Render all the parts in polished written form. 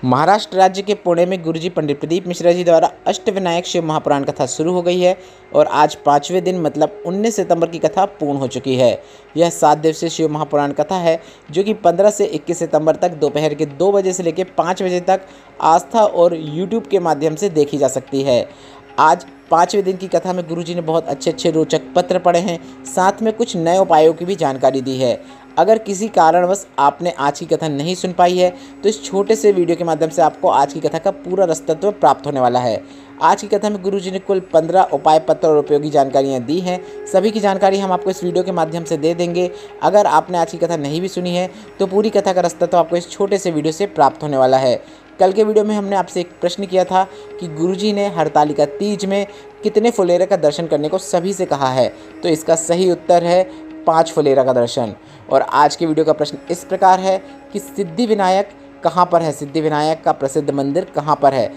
महाराष्ट्र राज्य के पुणे में गुरुजी पंडित प्रदीप मिश्रा जी द्वारा अष्टविनायक शिव महापुराण कथा शुरू हो गई है और आज 5वें दिन मतलब 19 सितंबर की कथा पूर्ण हो चुकी है। यह 7 दिवसीय शिव महापुराण कथा है जो कि 15 से 21 सितंबर तक दोपहर के 2 बजे से लेकर 5 बजे तक आस्था और यूट्यूब के माध्यम से देखी जा सकती है। आज 5वें दिन की कथा में गुरुजी ने बहुत अच्छे रोचक पत्र पढ़े हैं, साथ में कुछ नए उपायों की भी जानकारी दी है। अगर किसी कारणवश आपने आज की कथा नहीं सुन पाई है तो इस छोटे से वीडियो के माध्यम से आपको आज की कथा का पूरा रसतत्व प्राप्त होने वाला है। आज की कथा में गुरुजी ने कुल 15 उपाय पत्र और उपयोगी जानकारियाँ दी हैं। सभी की जानकारी हम आपको इस वीडियो के माध्यम से दे देंगे। अगर आपने आज की कथा नहीं भी सुनी है तो पूरी कथा का रसतत्व आपको इस छोटे से वीडियो से प्राप्त होने वाला है। कल के वीडियो में हमने आपसे एक प्रश्न किया था कि गुरुजी ने हरतालिका तीज में कितने फुलेरे का दर्शन करने को सभी से कहा है, तो इसका सही उत्तर है 5 फुलेरा का दर्शन। और आज के वीडियो का प्रश्न इस प्रकार है कि सिद्धि विनायक कहाँ पर है, सिद्धि विनायक का प्रसिद्ध मंदिर कहाँ पर है।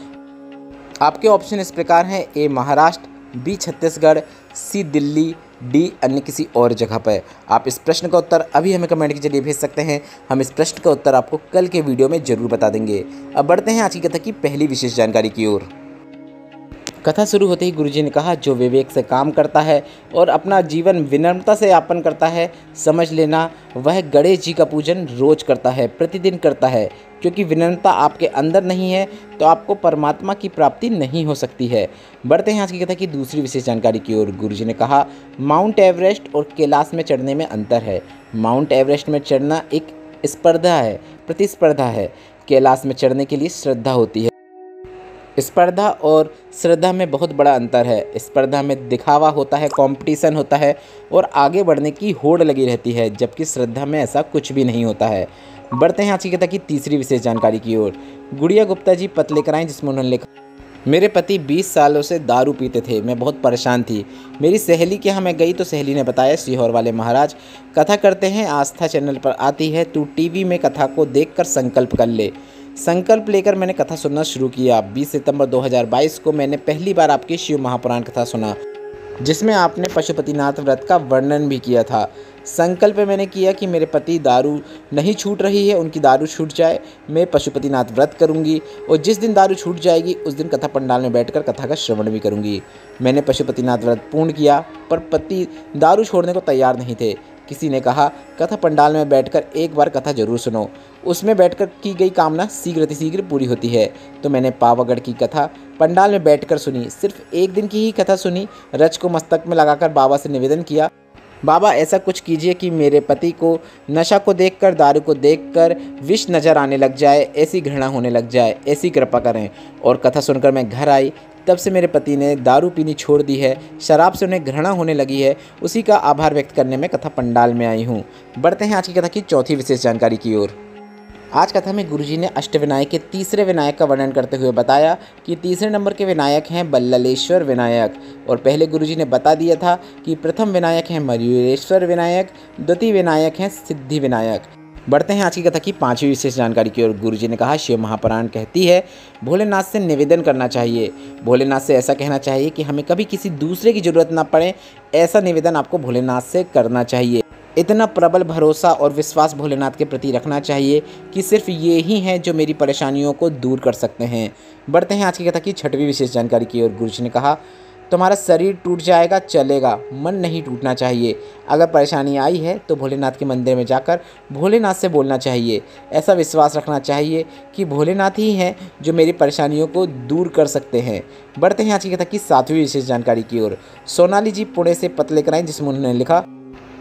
आपके ऑप्शन इस प्रकार हैं: ए महाराष्ट्र, बी छत्तीसगढ़, सी दिल्ली, डी अन्य किसी और जगह पर। आप इस प्रश्न का उत्तर अभी हमें कमेंट के जरिए भेज सकते हैं। हम इस प्रश्न का उत्तर आपको कल के वीडियो में जरूर बता देंगे। अब बढ़ते हैं आज की कथा की पहली विशेष जानकारी की ओर। कथा शुरू होते ही गुरुजी ने कहा, जो विवेक से काम करता है और अपना जीवन विनम्रता से यापन करता है, समझ लेना वह गणेश जी का पूजन रोज करता है, प्रतिदिन करता है। क्योंकि विनम्रता आपके अंदर नहीं है तो आपको परमात्मा की प्राप्ति नहीं हो सकती है। बढ़ते हैं आज की कथा की दूसरी विशेष जानकारी की ओर। गुरुजी ने कहा, माउंट एवरेस्ट और कैलाश में चढ़ने में अंतर है। माउंट एवरेस्ट में चढ़ना एक स्पर्धा है, प्रतिस्पर्धा है। कैलाश में चढ़ने के लिए श्रद्धा होती है। स्पर्धा और श्रद्धा में बहुत बड़ा अंतर है। स्पर्धा में दिखावा होता है, कंपटीशन होता है और आगे बढ़ने की होड़ लगी रहती है, जबकि श्रद्धा में ऐसा कुछ भी नहीं होता है। बढ़ते हैं आज की कथा की तीसरी विशेष जानकारी की ओर। गुड़िया गुप्ता जी पत्र लेकर आए जिसमें उन्होंने लिखा, मेरे पति 20 सालों से दारू पीते थे, मैं बहुत परेशान थी। मेरी सहेली के यहाँ मैं गई तो सहेली ने बताया, सीहोर वाले महाराज कथा करते हैं, आस्था चैनल पर आती है, तू टीवी में कथा को देखकर संकल्प कर ले। संकल्प लेकर मैंने कथा सुनना शुरू किया। 20 सितंबर 2022 को मैंने पहली बार आपकी शिव महापुराण कथा सुना, जिसमें आपने पशुपतिनाथ व्रत का वर्णन भी किया था। संकल्प मैंने किया कि मेरे पति दारू नहीं छूट रही है, उनकी दारू छूट जाए, मैं पशुपतिनाथ व्रत करूंगी और जिस दिन दारू छूट जाएगी उस दिन कथा पंडाल में बैठकर कथा का श्रवण भी करूंगी। मैंने पशुपतिनाथ व्रत पूर्ण किया पर पति दारू छोड़ने को तैयार नहीं थे। किसी ने कहा, कथा पंडाल में बैठकर एक बार कथा जरूर सुनो, उसमें बैठकर की गई कामना शीघ्र पूरी होती है। तो मैंने पावागढ़ की कथा पंडाल में बैठकर सुनी। सिर्फ एक दिन की ही कथा सुनी। रच को मस्तक में लगाकर बाबा से निवेदन किया, बाबा ऐसा कुछ कीजिए कि मेरे पति को नशा को देखकर, दारू को देखकर विष नजर आने लग जाए, ऐसी घृणा होने लग जाए, ऐसी कृपा करें। और कथा सुनकर मैं घर आई, तब से मेरे पति ने दारू पीनी छोड़ दी है, शराब से उन्हें घृणा होने लगी है। उसी का आभार व्यक्त करने में कथा पंडाल में आई हूँ। बढ़ते हैं आज की कथा की चौथी विशेष जानकारी की ओर। आज कथा में गुरुजी ने अष्टविनायक के तीसरे विनायक का वर्णन करते हुए बताया कि तीसरे नंबर के विनायक हैं बल्ललेश्वर विनायक। और पहले गुरुजी ने बता दिया था कि प्रथम विनायक हैं मयूरेश्वर विनायक, द्वितीय विनायक हैं सिद्धि विनायक। बढ़ते हैं आज की कथा की पांचवी विशेष जानकारी की ओर। गुरुजी ने कहा, शिव महापुराण कहती है भोलेनाथ से निवेदन करना चाहिए। भोलेनाथ से ऐसा कहना चाहिए कि हमें कभी किसी दूसरे की जरूरत ना पड़े, ऐसा निवेदन आपको भोलेनाथ से करना चाहिए। इतना प्रबल भरोसा और विश्वास भोलेनाथ के प्रति रखना चाहिए कि सिर्फ ये ही हैं जो मेरी परेशानियों को दूर कर सकते हैं। बढ़ते हैं आज की कथा की छठवीं विशेष जानकारी की ओर। गुरुजी ने कहा, तुम्हारा शरीर टूट जाएगा चलेगा, मन नहीं टूटना चाहिए। अगर परेशानी आई है तो भोलेनाथ के मंदिर में जाकर भोलेनाथ से बोलना चाहिए। ऐसा विश्वास रखना चाहिए कि भोलेनाथ ही हैं जो मेरी परेशानियों को दूर कर सकते हैं। बढ़ते हैं आज की कथा की सातवीं विशेष जानकारी की ओर। सोनाली जी पुणे से पत्र लेकर आए जिसमें उन्होंने लिखा,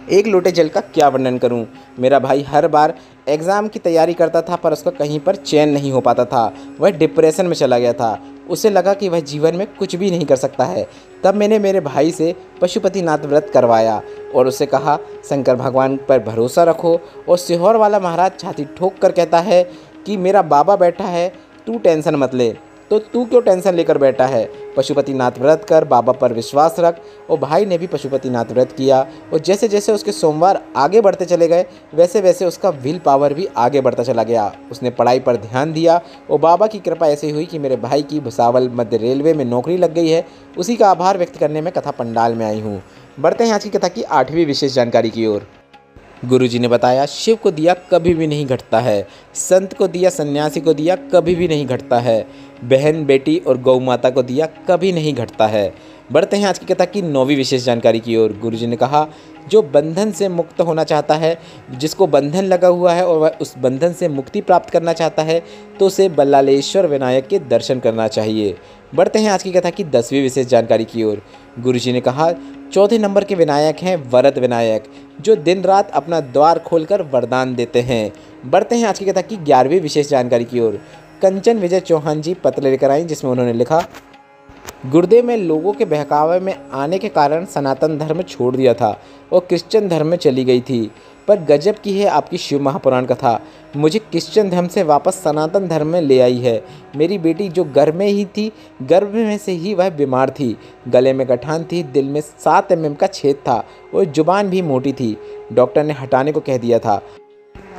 एक लोटे जल का क्या वर्णन करूं। मेरा भाई हर बार एग्ज़ाम की तैयारी करता था पर उसका कहीं पर चैन नहीं हो पाता था। वह डिप्रेशन में चला गया था। उसे लगा कि वह जीवन में कुछ भी नहीं कर सकता है। तब मैंने मेरे भाई से पशुपतिनाथ व्रत करवाया और उससे कहा, शंकर भगवान पर भरोसा रखो। और सीहोर वाला महाराज छाती ठोक कर कहता है कि मेरा बाबा बैठा है, तू टेंशन मत ले। तो तू क्यों टेंशन लेकर बैठा है, पशुपतिनाथ व्रत कर, बाबा पर विश्वास रख। और भाई ने भी पशुपतिनाथ व्रत किया और जैसे जैसे उसके सोमवार आगे बढ़ते चले गए वैसे वैसे उसका विल पावर भी आगे बढ़ता चला गया। उसने पढ़ाई पर ध्यान दिया और बाबा की कृपा ऐसी हुई कि मेरे भाई की भुसावल मध्य रेलवे में नौकरी लग गई है। उसी का आभार व्यक्त करने में कथा पंडाल में आई हूँ। बढ़ते हैं आज की कथा की आठवीं विशेष जानकारी की ओर। गुरुजी ने बताया, शिव को दिया कभी भी नहीं घटता है, संत को दिया, सन्यासी को दिया कभी भी नहीं घटता है, बहन बेटी और गौ माता को दिया कभी नहीं घटता है। बढ़ते हैं आज की कथा की 9वीं विशेष जानकारी की ओर। गुरुजी ने कहा, जो बंधन से मुक्त होना चाहता है, जिसको बंधन लगा हुआ है और वह उस बंधन से मुक्ति प्राप्त करना चाहता है, तो उसे बल्लालेश्वर विनायक के दर्शन करना चाहिए। बढ़ते हैं आज की कथा की 10वीं विशेष जानकारी की ओर। गुरुजी ने कहा, चौथे नंबर के विनायक हैं वरद विनायक, जो दिन रात अपना द्वार खोलकर वरदान देते हैं। बढ़ते हैं आज की कथा की 11वीं विशेष जानकारी की ओर। कंचन विजय चौहान जी पत्र लेकर आई, जिसमें उन्होंने लिखा, गुरुदेव में लोगों के बहकावे में आने के कारण सनातन धर्म छोड़ दिया था और क्रिश्चियन धर्म में चली गई थी, पर गजब की है आपकी शिव महापुराण कथा, मुझे क्रिश्चियन धर्म से वापस सनातन धर्म में ले आई है। मेरी बेटी जो गर्भ में ही थी, गर्भ में से ही वह बीमार थी, गले में गठान थी, दिल में 7 mm का छेद था और जुबान भी मोटी थी। डॉक्टर ने हटाने को कह दिया था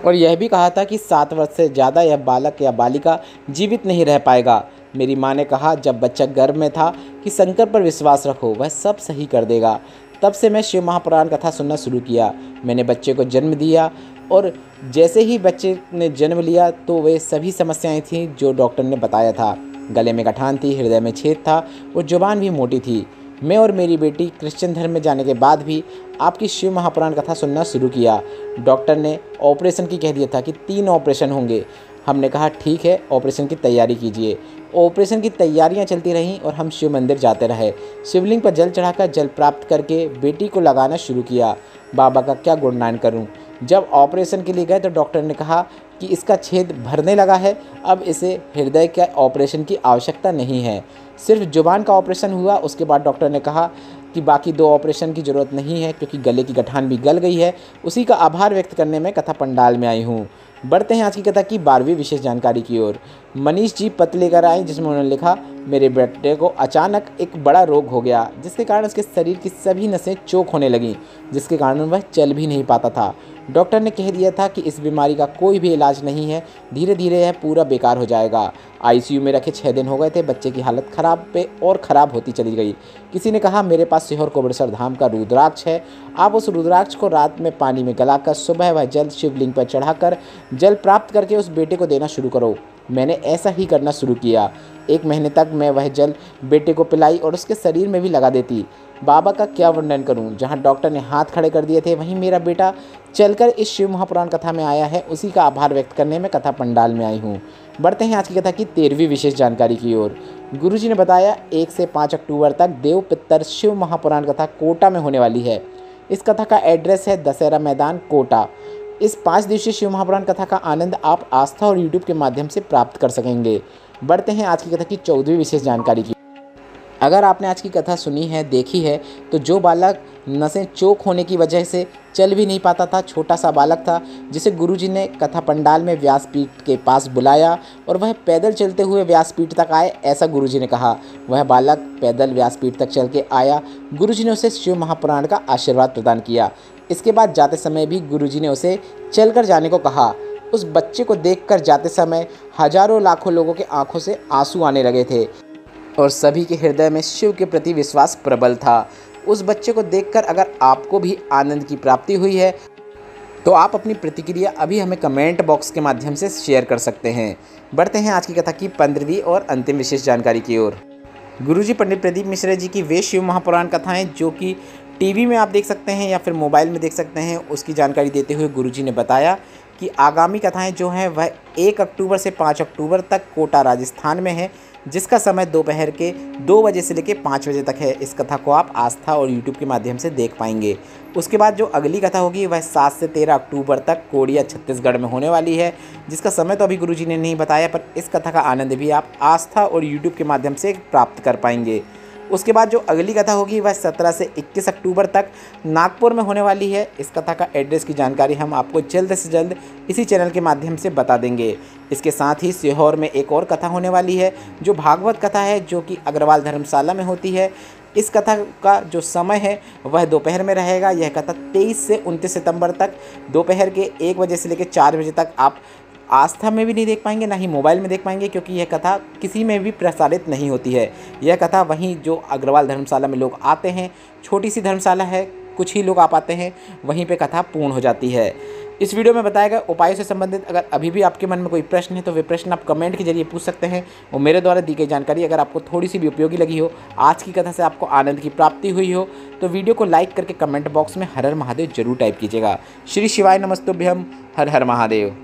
और यह भी कहा था कि 7 वर्ष से ज़्यादा यह बालक या बालिका जीवित नहीं रह पाएगा। मेरी माँ ने कहा जब बच्चा गर्भ में था कि शंकर पर विश्वास रखो, वह सब सही कर देगा। तब से मैं शिव महापुराण कथा सुनना शुरू किया। मैंने बच्चे को जन्म दिया और जैसे ही बच्चे ने जन्म लिया तो वे सभी समस्याएं थीं जो डॉक्टर ने बताया था। गले में गठान थी, हृदय में छेद था और जुबान भी मोटी थी। मैं और मेरी बेटी क्रिश्चियन धर्म में जाने के बाद भी आपकी शिव महापुराण कथा सुनना शुरू किया। डॉक्टर ने ऑपरेशन की कह दिया था कि 3 ऑपरेशन होंगे। हमने कहा ठीक है, ऑपरेशन की तैयारी कीजिए। ऑपरेशन की तैयारियां चलती रहीं और हम शिव मंदिर जाते रहे। शिवलिंग पर जल चढ़ाकर जल प्राप्त करके बेटी को लगाना शुरू किया। बाबा का क्या गुणगान करूं। जब ऑपरेशन के लिए गए तो डॉक्टर ने कहा कि इसका छेद भरने लगा है, अब इसे हृदय के ऑपरेशन की आवश्यकता नहीं है, सिर्फ जुबान का ऑपरेशन हुआ। उसके बाद डॉक्टर ने कहा कि बाकी 2 ऑपरेशन की ज़रूरत नहीं है क्योंकि गले की गठान भी गल गई है। उसी का आभार व्यक्त करने में कथा पंडाल में आई हूँ। बढ़ते हैं आज की कथा की 12वीं विशेष जानकारी की ओर। मनीष जी पत्र लेकर आए, जिसमें उन्होंने लिखा, मेरे बेटे को अचानक एक बड़ा रोग हो गया जिसके कारण उसके शरीर की सभी नसें चोक होने लगीं, जिसके कारण वह चल भी नहीं पाता था। डॉक्टर ने कह दिया था कि इस बीमारी का कोई भी इलाज नहीं है, धीरे धीरे यह पूरा बेकार हो जाएगा। आईसीयू में रखे 6 दिन हो गए थे, बच्चे की हालत खराब पे और ख़राब होती चली गई। किसी ने कहा मेरे पास सीहोर कोबड़ेश्वर धाम का रुद्राक्ष है, आप उस रुद्राक्ष को रात में पानी में गलाकर सुबह वह जल शिवलिंग पर चढ़ाकर जल प्राप्त करके उस बेटे को देना शुरू करो। मैंने ऐसा ही करना शुरू किया। 1 महीने तक मैं वह जल बेटे को पिलाई और उसके शरीर में भी लगा देती। बाबा का क्या वर्णन करूं, जहां डॉक्टर ने हाथ खड़े कर दिए थे वहीं मेरा बेटा चलकर इस शिव महापुराण कथा में आया है। उसी का आभार व्यक्त करने में कथा पंडाल में आई हूं। बढ़ते हैं आज की कथा की 13वीं विशेष जानकारी की ओर। गुरुजी ने बताया 1 से 5 अक्टूबर तक देव पितर शिव महापुराण कथा कोटा में होने वाली है। इस कथा का एड्रेस है दशहरा मैदान कोटा। इस 5 दिवसीय शिव महापुराण कथा का आनंद आप आस्था और यूट्यूब के माध्यम से प्राप्त कर सकेंगे। बढ़ते हैं आज की कथा की 14वीं विशेष जानकारी की। अगर आपने आज की कथा सुनी है, देखी है, तो जो बालक नसें चोक होने की वजह से चल भी नहीं पाता था, छोटा सा बालक था, जिसे गुरुजी ने कथा पंडाल में व्यासपीठ के पास बुलाया और वह पैदल चलते हुए व्यासपीठ तक आए, ऐसा गुरुजी ने कहा। वह बालक पैदल व्यासपीठ तक चल के आया। गुरुजी ने उसे शिव महापुराण का आशीर्वाद प्रदान किया। इसके बाद जाते समय भी गुरुजी ने उसे चलकर जाने को कहा। उस बच्चे को देखकर जाते समय हजारों लाखों लोगों के आंखों से आंसू आने लगे थे और सभी के हृदय में शिव के प्रति विश्वास प्रबल था। उस बच्चे को देखकर अगर आपको भी आनंद की प्राप्ति हुई है तो आप अपनी प्रतिक्रिया अभी हमें कमेंट बॉक्स के माध्यम से शेयर कर सकते हैं। बढ़ते हैं आज की कथा की 15वीं और अंतिम विशेष जानकारी की ओर। गुरुजी पंडित प्रदीप मिश्रा जी की वे शिव महापुराण कथाएं जो कि टीवी में आप देख सकते हैं या फिर मोबाइल में देख सकते हैं, उसकी जानकारी देते हुए गुरुजी ने बताया कि आगामी कथाएं जो हैं वह 1 अक्टूबर से 5 अक्टूबर तक कोटा राजस्थान में है, जिसका समय दोपहर के 2 बजे से लेकर 5 बजे तक है। इस कथा को आप आस्था और यूट्यूब के माध्यम से देख पाएंगे। उसके बाद जो अगली कथा होगी वह 7 से 13 अक्टूबर तक कोड़िया छत्तीसगढ़ में होने वाली है, जिसका समय तो अभी गुरुजी ने नहीं बताया, पर इस कथा का आनंद भी आप आस्था और यूट्यूब के माध्यम से प्राप्त कर पाएंगे। उसके बाद जो अगली कथा होगी वह 17 से 21 अक्टूबर तक नागपुर में होने वाली है। इस कथा का एड्रेस की जानकारी हम आपको जल्द से जल्द इसी चैनल के माध्यम से बता देंगे। इसके साथ ही सीहोर में एक और कथा होने वाली है जो भागवत कथा है, जो कि अग्रवाल धर्मशाला में होती है। इस कथा का जो समय है वह दोपहर में रहेगा। यह कथा 23 से 29 सितंबर तक दोपहर के 1 बजे से लेकर 4 बजे तक आप आस्था में भी नहीं देख पाएंगे, ना ही मोबाइल में देख पाएंगे, क्योंकि यह कथा किसी में भी प्रसारित नहीं होती है। यह कथा वहीं जो अग्रवाल धर्मशाला में लोग आते हैं, छोटी सी धर्मशाला है, कुछ ही लोग आ पाते हैं, वहीं पे कथा पूर्ण हो जाती है। इस वीडियो में बताया गया उपायों से संबंधित अगर अभी भी आपके मन में कोई प्रश्न है तो वे प्रश्न आप कमेंट के जरिए पूछ सकते हैं, और मेरे द्वारा दी गई जानकारी अगर आपको थोड़ी सी भी उपयोगी लगी हो, आज की कथा से आपको आनंद की प्राप्ति हुई हो, तो वीडियो को लाइक करके कमेंट बॉक्स में हर हर महादेव जरूर टाइप कीजिएगा। श्री शिवाय नमस्तुभ्यम। हर हर महादेव।